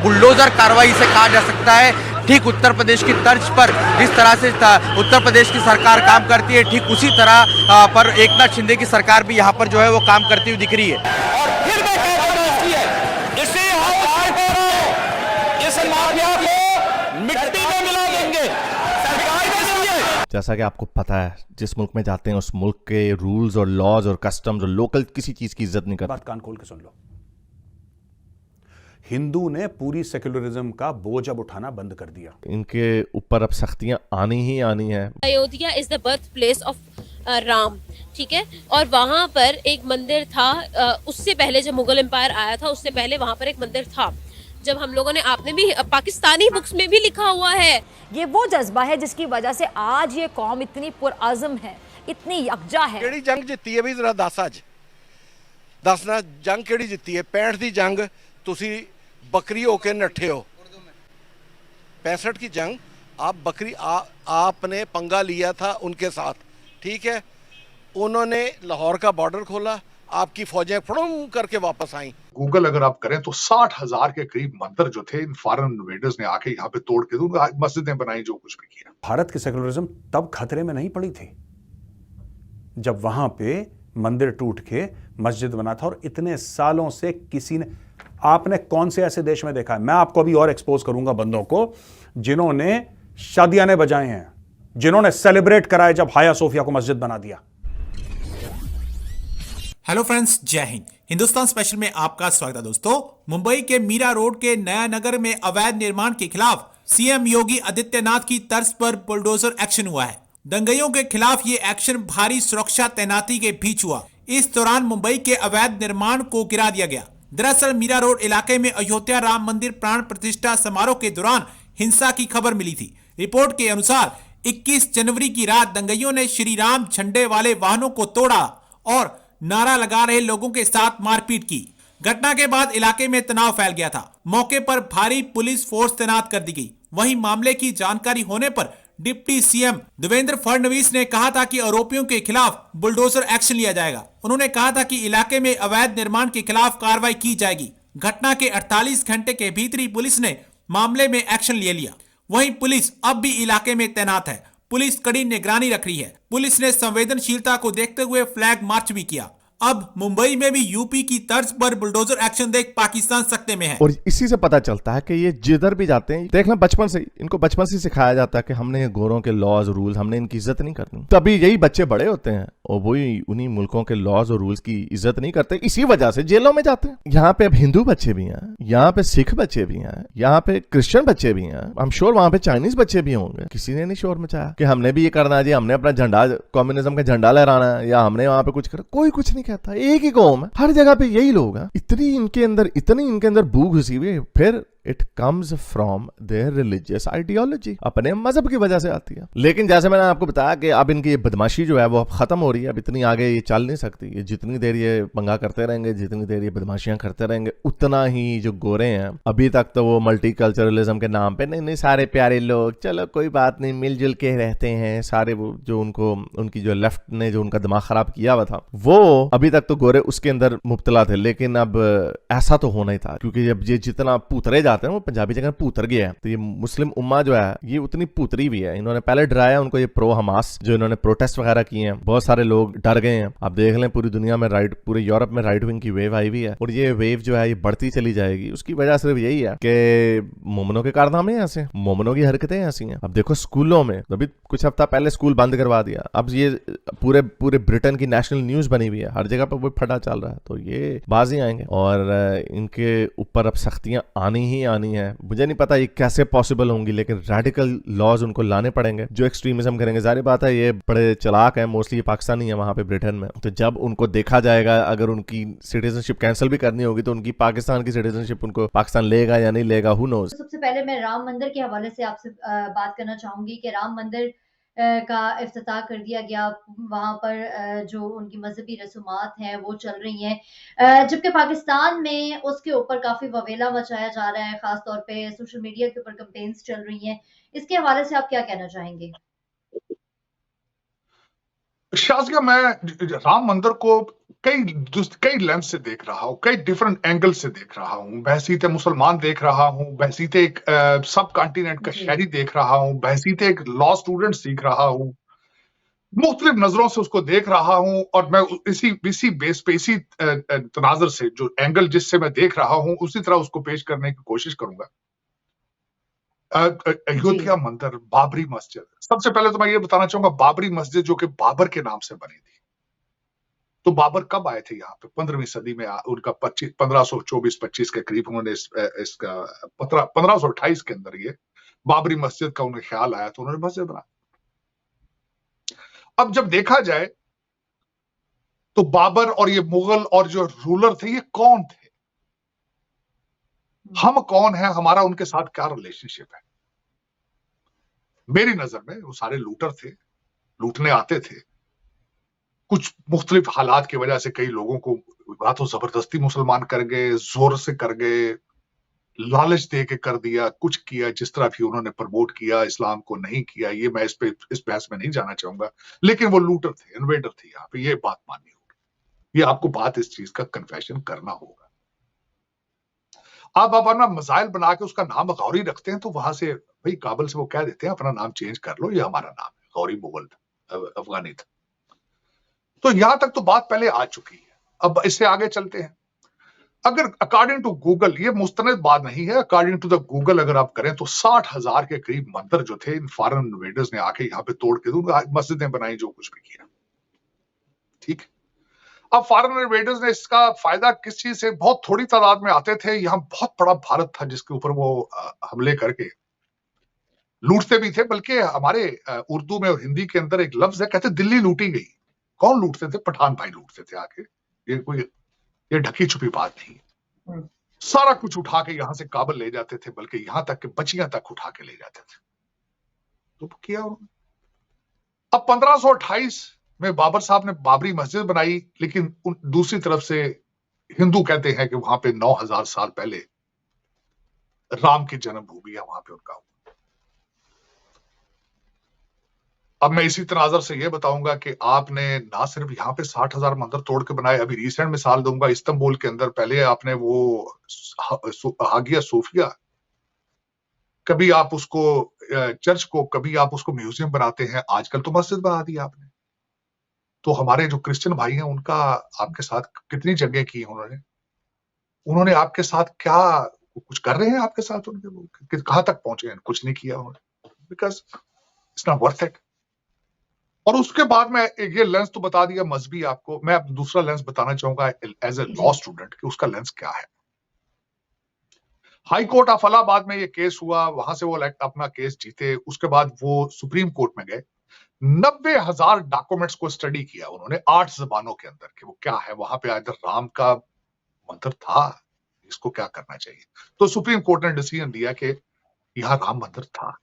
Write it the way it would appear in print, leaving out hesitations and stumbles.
Bulldozer कार्रवाई इसे कहा जा सकता है। ठीक उत्तर प्रदेश की तर्ज पर जिस तरह से उत्तर प्रदेश की सरकार काम करती है, ठीक उसी तरह पर एकनाथ शिंदे की सरकार भी यहाँ पर जो है वो काम करती हुई दिख रही है। और फिर मैं कहता हूं इसे हम आज हो रहे हैं, इस माफिया को मिट्टी में मिला देंगे, सरकार देंगे। जैसा कि आपको पता है, जिस मुल्क में जाते हैं उस मुल्क के रूल्स और लॉज और कस्टम्स और लोकल किसी चीज की इज्जत नहीं करते। बात कान खोल के सुन लो, हिंदू ने पूरी सेक्युलरिज्म का बोझ अब उठाना बंद कर दिया। इनके ऊपर अब सख्तियां आनी ही आनी है। Ayodhya is the birth place of Ram, ठीक है, और वहाँ पर एक मंदिर था। उससे पहले जब मुगल एम्पायर आया था उससे पहले वहाँ पर एक मंदिर था। जब हम लोगों ने, आपने भी पाकिस्तानी बुक्स में भी लिखा हुआ है, ये वो जज्बा है जिसकी वजह से आज ये कौम इतनी पुरअज़्म है, इतनी यकजा है। केड़ी जंग जित्ती है भी जरा दस अज दसना जंग केड़ी जित्ती है? 65 की जंग तुसी बकरी होके नठे हो। 65 की जंग आप बकरी आपने पंगा लिया था उनके साथ, ठीक है। उन्होंने लाहौर का बॉर्डर खोला, आपकी फौजें फड़ूम करके वापस आई। गूगल अगर आप करें तो 60,000 के करीब मंदिर जो थे इन फॉरेन इन्वेडर्स ने आके यहाँ पे तोड़ के मस्जिदें बनाई, जो कुछ भी किया। भारत की सेक्युलरिज्म तब खतरे में नहीं पड़ी थी जब वहां पे मंदिर टूट के मस्जिद बना था, और इतने सालों से किसी ने, आपने कौन से ऐसे देश में देखा है? मैं आपको अभी और एक्सपोज करूंगा बंदों को जिन्होंने शादियाने बजाए हैं, जिन्होंने सेलिब्रेट कराए जब हाया सोफिया को मस्जिद बना दिया। हेलो फ्रेंड्स, जय हिंद। हिंदुस्तान स्पेशल में आपका स्वागत है दोस्तों। मुंबई के मीरा रोड के नया नगर में अवैध निर्माण के खिलाफ सीएम योगी आदित्यनाथ की तर्ज पर बुलडोजर एक्शन हुआ है। दंगइयों के खिलाफ ये एक्शन भारी सुरक्षा तैनाती के बीच हुआ। इस दौरान मुंबई के अवैध निर्माण को गिरा दिया गया। दरअसल मीरा रोड इलाके में अयोध्या राम मंदिर प्राण प्रतिष्ठा समारोह के दौरान हिंसा की खबर मिली थी। रिपोर्ट के अनुसार 21 जनवरी की रात दंगइयों ने श्री राम झंडे वाले वाहनों को तोड़ा और नारा लगा रहे लोगों के साथ मारपीट की। घटना के बाद इलाके में तनाव फैल गया था। मौके पर भारी पुलिस फोर्स तैनात कर दी गई। वहीं मामले की जानकारी होने पर डिप्टी सीएम देवेंद्र फडणवीस ने कहा था कि आरोपियों के खिलाफ बुलडोजर एक्शन लिया जाएगा। उन्होंने कहा था कि इलाके में अवैध निर्माण के खिलाफ कार्रवाई की जाएगी। घटना के 48 घंटे के भीतर ही पुलिस ने मामले में एक्शन ले लिया। वहीं पुलिस अब भी इलाके में तैनात है। पुलिस कड़ी निगरानी रख रही है। पुलिस ने संवेदनशीलता को देखते हुए फ्लैग मार्च भी किया। अब मुंबई में भी यूपी की तर्ज पर बुलडोजर एक्शन देख पाकिस्तान सकते में है। और इसी से पता चलता है कि ये जिधर भी जाते हैं, देखना बचपन से इनको बचपन से सिखाया जाता है कि हमने ये गोरों के लॉज रूल्स, हमने इनकी इज्जत नहीं करनी। तभी यही बच्चे बड़े होते हैं और वही उन्हीं मुल्कों के लॉज और रूल्स की इज्जत नहीं करते। इसी वजह से जेलों में जाते हैं। यहाँ पे अब हिंदू बच्चे भी हैं, यहाँ पे सिख बच्चे भी हैं, यहाँ पे क्रिश्चियन बच्चे भी हैं। हम श्योर वहां पे चाइनीज बच्चे भी होंगे। किसी ने नहीं शोर मचाया कि हमने भी ये करना है जी, हमने अपना झंडा, कम्युनिज्म का झंडा लहराना है, या हमने वहां पे कुछ करना। कोई कुछ नहीं कहता। एक ही कौम है, हर जगह पे यही लोग हैं। इतनी इनके अंदर भूख घुसी हुई है। फिर it comes from there religious ideology, अपने मजहब की वजह से आती है। लेकिन जैसे मैंने आपको बताया कि अब इनकी ये बदमाशी जो है वो अब खत्म हो रही है। अब इतनी आगे ये चल नहीं सकती। ये जितनी देर ये पंगा करते रहेंगे, जितनी देर ये बदमाशियां करते रहेंगे, उतना ही जो गोरे हैं, अभी तक तो वो मल्टी कल्चरलिज्म के नाम पे नहीं सारे प्यारे लोग, चलो कोई बात नहीं, मिलजुल के रहते हैं सारे, वो जो उनकी जो लेफ्ट ने जो उनका दिमाग खराब किया हुआ था, वो अभी तक तो गोरे उसके अंदर मुब्तला थे। लेकिन अब ऐसा तो होना ही था, क्योंकि अब ये जितना पूतरे जाते हैं, वो पंजाबी जगह पूतर गया है, तो ये मुस्लिम उम्मा जो है ये उतनी पूतरी भी है। इन्होंने पहले डराया उनको, ये प्रो हमास जो इन्होंने प्रोटेस्ट वगैरह किए हैं, बहुत सारे लोग डर गए हैं। आप देख लें पूरी दुनिया में पूरे यूरोप में राइट विंग की वेव आई हुई है, और ये वेव जो है ये बढ़ती चली जाएगी। उसकी वजह सिर्फ यही है कि मोमनों के कारनामे ऐसे, मोमनों की हरकतें ऐसी हैं। अब देखो स्कूलों में, अभी कुछ हफ्ता पहले स्कूल बंद करवा दिया, अब ये पूरे ब्रिटेन की नेशनल न्यूज बनी हुई है, हर जगह पर वो फटा चल रहा है। तो ये बाजी आएंगे और इनके ऊपर अब सख्तियां आनी ही आनी है। मुझे नहीं पता ये कैसे पॉसिबल होंगी, लेकिन रेडिकल लॉज उनको लाने पड़ेंगे जो एक्सट्रीमिज्म करेंगे। जाहिर बात है ये बड़े चालाक हैं, मोस्टली पाकिस्तानी है वहां पे ब्रिटेन में। तो जब उनको देखा जाएगा, अगर उनकी सिटीजनशिप कैंसिल भी करनी होगी तो उनकी पाकिस्तान की सिटीजनशिप उनको पाकिस्तान लेगा या नहीं लेगा, हु नोज। सबसे पहले मैं राम मंदिर के हवाले से आपसे बात करना चाहूंगी कि राम मंदिर का इफ्तिताह कर दिया गया। वहाँ पर जो उनकी मजहबी रसूमात हैं वो चल रही हैं, जबकि पाकिस्तान में उसके ऊपर काफ़ी ववेला मचाया जा रहा है। ख़ास तौर पे सोशल मीडिया के ऊपर कैंपेन्स चल रही हैं। इसके हवाले से आप क्या कहना चाहेंगे? शाज़िया, मैं राम मंदिर को कई लेंस से देख रहा हूं, कई डिफरेंट एंगल से देख रहा हूं। बहसीते मुसलमान देख रहा हूं, बहसीते एक सब कॉन्टिनेंट का शहरी देख रहा हूं, बहसीते एक लॉ स्टूडेंट सीख रहा हूं, मुख्तलिफ नजरों से उसको देख रहा हूं। और मैं इसी बेस पे, इसी तनाजर से, जो एंगल जिससे मैं देख रहा हूं, उसी तरह उसको पेश करने की कोशिश करूंगा। अयोध्या मंदिर, बाबरी मस्जिद, सबसे पहले तो मैं ये बताना चाहूंगा, बाबरी मस्जिद जो कि बाबर के नाम से बनी थी, तो बाबर कब आए थे यहाँ पे? 15वीं सदी में उनका 1524-25 के करीब उन्होंने इसका 1528 के अंदर ये बाबरी मस्जिद का उन्हें ख्याल आया, तो उन्होंने मस्जिद बना। अब जब देखा जाए तो बाबर और ये मुगल और जो रूलर थे, ये कौन थे? हम कौन है? हमारा उनके साथ क्या रिलेशनशिप है? मेरी नजर में वो सारे लूटर थे, लूटने आते थे। कुछ मुख्तलिफ हालात की वजह से कई लोगों को या तो जबरदस्ती मुसलमान कर गए, जोर से कर गए, लालच दे के कर दिया, कुछ किया, जिस तरह भी उन्होंने प्रमोट किया, इस्लाम को नहीं किया, ये मैं इस बहस में नहीं जाना चाहूंगा। लेकिन वो लूटर थे, इन्वेडर थे, यहाँ पे ये बात माननी होगी, ये आपको बात इस चीज का कन्फेशन करना होगा। आप अपना मजाइल बना के उसका नाम गौरी रखते हैं, तो वहां से भाई काबल से वो कह देते हैं अपना नाम चेंज कर लो, ये हमारा नाम है, गौरी मुगल अफगानी था। तो यहां तक तो बात पहले आ चुकी है। अब इससे आगे चलते हैं। अगर अकॉर्डिंग टू गूगल, ये मुस्तनद बात नहीं है, अकॉर्डिंग टू द गूगल अगर आप करें तो 60,000 के करीब मंदिर जो थे इन फॉरेन इन्वेडर्स ने आके यहाँ पे तोड़ के मस्जिदें बनाई, जो कुछ भी किया। ठीक। अब फॉरेन इन्वेडर्स ने इसका फायदा किस चीज से? बहुत थोड़ी तादाद में आते थे, यहाँ बहुत बड़ा भारत था जिसके ऊपर वो हमले करके लूटते भी थे। बल्कि हमारे उर्दू में और हिंदी के अंदर एक लफ्ज है, कहते दिल्ली लूटी गई। कौन लूटते थे? पठान भाई लूटते थे आके। ये ढकी छुपी बात नहीं। सारा कुछ उठा के यहां से काबल ले जाते थे, बल्कि यहां तक के बचियां तक उठा के ले जाते थे। तो किया उन्होंने। अब 1528 में बाबर साहब ने बाबरी मस्जिद बनाई, लेकिन दूसरी तरफ से हिंदू कहते हैं कि वहां पे 9000 साल पहले राम की जन्मभूमि है, वहां पे उनका। अब मैं इसी तनाजर से ये बताऊंगा कि आपने ना सिर्फ यहाँ पे 60,000 मंदिर तोड़ के बनाए, अभी रिसेंट मिसाल दूंगा, इस्तांबुल के अंदर पहले आपने वो हागिया सोफिया, कभी आप उसको चर्च को, कभी आप उसको म्यूजियम बनाते हैं, आजकल तो मस्जिद बना दी आपने। तो हमारे जो क्रिश्चियन भाई हैं, उनका आपके साथ कितनी जगह की उन्होंने आपके साथ क्या कुछ कर रहे हैं आपके साथ? उनके कहां तक पहुंचे हैं? कुछ नहीं किया उन्होंने, because it's not worth it. और उसके बाद मैं ये लेंस तो बता दिया मजहबी आपको, मैं अब दूसरा लेंस बताना चाहूंगा एज ए लॉ स्टूडेंट कि उसका लेंस क्या है। हाई कोर्ट ऑफ इलाहाबाद में ये केस हुआ, वहां से वो अपना केस जीते। उसके बाद वो सुप्रीम कोर्ट में गए, 90,000 डॉक्यूमेंट्स को स्टडी किया उन्होंने 8 जबानों के अंदर कि वो क्या है। वहां पे आदर राम का मंदिर था, इसको क्या करना चाहिए। तो सुप्रीम कोर्ट ने डिसीजन दिया कि यहाँ राम मंदिर था।